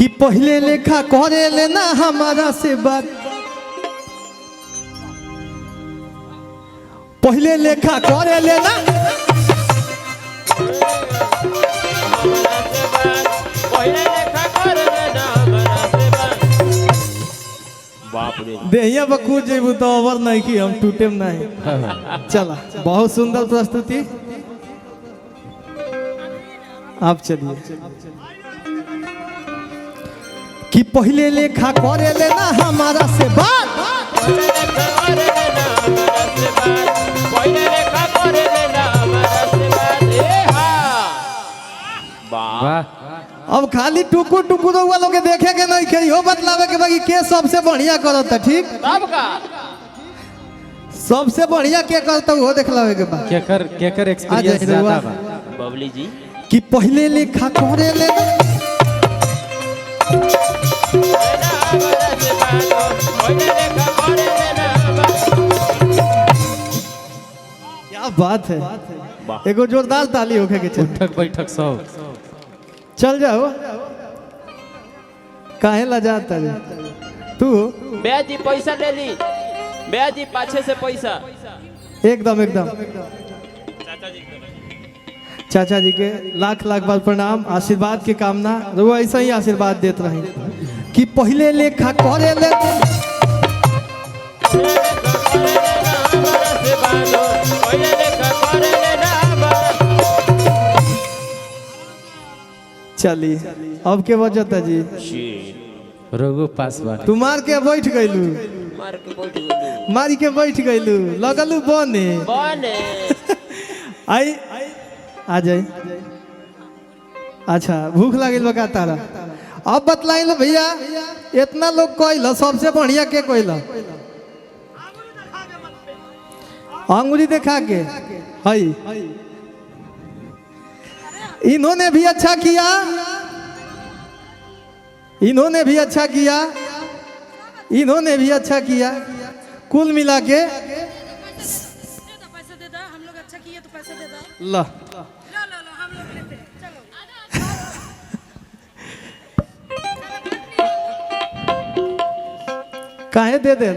कि पहले लेखा करे लेना हमारा से बात, पहले लेखा करे लेना देहिया बकू जेबू तो ओवर नहीं कि हम टूटेम नहीं। चला बहुत सुंदर प्रस्तुति। आप चलिए कि पहले लेखा करे लेना हमारा से बात, अब खाली टुकुर टुकुर वालों के देखे के नहीं के हो बतलावे के बाकी के सबसे बढ़िया करता। ठीक सबसे बढ़िया के करता वो देखलावे के बाद केकर एक्सपीरियंस ज्यादा बा बबली जी कि पहले लेखा करे लेना क्या बात है। एगो जोरदार ताली होके के चल उठक बैठक सब चल जाओ काहे ला जाता रे तू। भैया जी पैसा ले ली, भैया जी पाछे से पैसा एकदम एकदम चाचा जी के लाख लाख बार प्रणाम, आशीर्वाद की कामना। वो ऐसा ही आशीर्वाद देते रहे कि पहले लेखा करे ले चली। अब के बजता जी रघु पास बा तुम्हार के बैठ गइलू, मारी के बैठ गइलू लगलू बने आई आ जाए। अच्छा भूख लागल बका तारा। अब बतलाई लो भैया इतना लोग कहल सबसे बढ़िया के कहल अंगुली देखा के हई। इन्होंने भी अच्छा किया, इन्होंने भी अच्छा किया, इन्होंने भी अच्छा किया, कुल मिला के ला काहे दे दे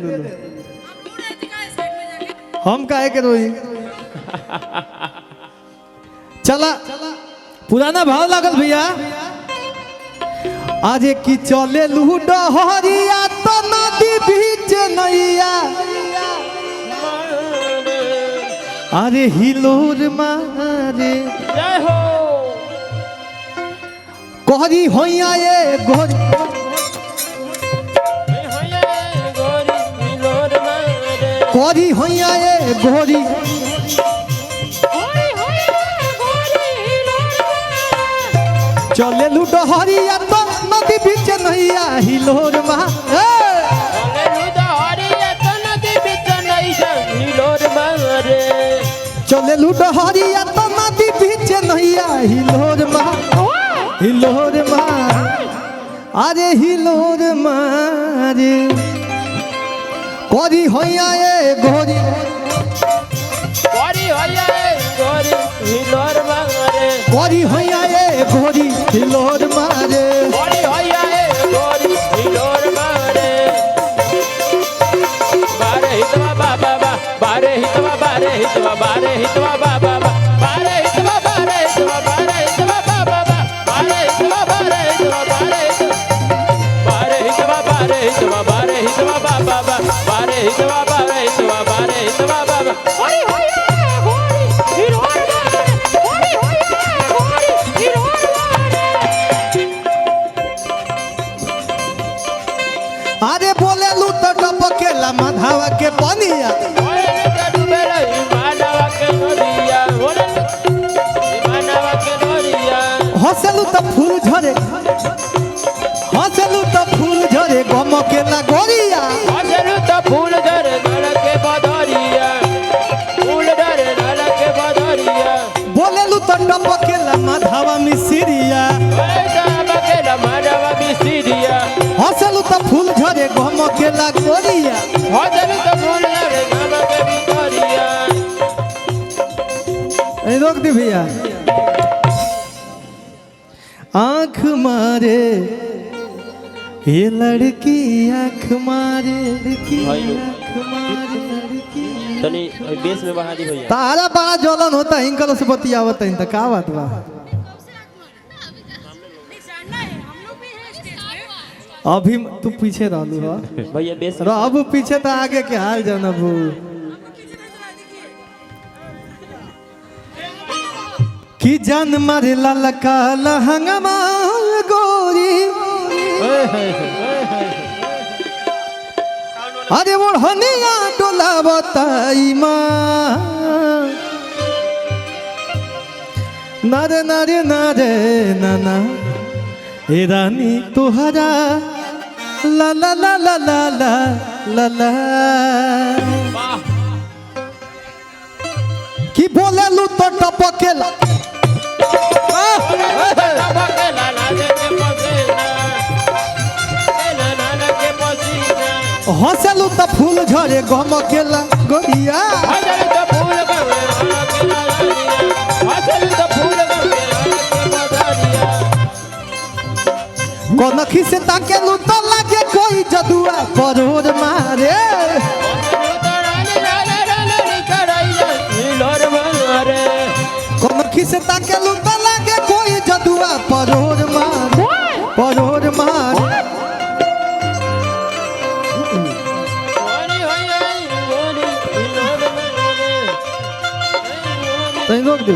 हम काहे के रोई। चला पुराना भाव लागल भैया। आज की चले लूडो हरिया तो नदी बीच नैया, अरे हिलोर मारे कोहरी होइया ये गोरी कोहरी होइया ये गोरी चले लूडो हरिया तो नदी बीच नैया हिलोर मारे चले लूडो हरिया तो नदी बीच नैया हिलोर हिलोर मार अरे हिलोर मारे कोरी होइया ए गोरी कोरी होइया ए गोरी हिलोर मारे कोरी होइया ए गोरी हिलोर मारे कोरी होइया ए गोरी हिलोर मारे बारे हितवा बाबा बारे हितवा बारे हितवा बारे हितवा बाबा बारे हितवा बारे हितवा बारे हितवा बाबा बारे हितवा बारे हितवा बारे हितवा बारे हितवा बारे हितवा बाबा बारे हितवा बारे हितवा बारे हितवा बाबा कोरी होइया ए गोरी हिलोर मारे कोरी होइया ए गोरी हिलोर मारे। अरे बोले लू तो टपकेला माधवा के पनिया हंसलू तो फूल झरे हंसलू तो फूल झरे गम के ना गोरिया हंसलू तो फूल झरे घर के बदरिया फूल झरे घर के बदरिया बोले लू तो टपकेला माधवा मिसिरिया माधवा मिसिरिया हंसलू तो फूल झरे गम के ना गोरिया हंसलू तो फूल झरे गम के बदरिया। रोक दी भैया। आँख मारे ये लड़की आँख मारे लड़की भाइयों। आँख मारे लड़की तनी बेस में बहा दी भैया। तारा बड़ा ज्वलन होता है इनका से बतियावत है तो का बात बा अभी तू पीछे रहलू हो भैया बेस अब पीछे तो आगे के हाल जानबू कि जान मारे ललका लहंगमा गोरी अरे ओढ़निया डोला बताई माँ नारे नारे नारे नाना ए रानी तुहरा ला ला ला ला ला ला ला ला कि बोले लू तो टपकेला हंसलू तो फूल झरे गमकेला गोरिया कनखी से ताकेलू तो लागे कोई जदुआ परोर मारे कनखी से ताकेलू तो लागे कोई जदुआ परोर मारे परोर मारे तैं रोक दे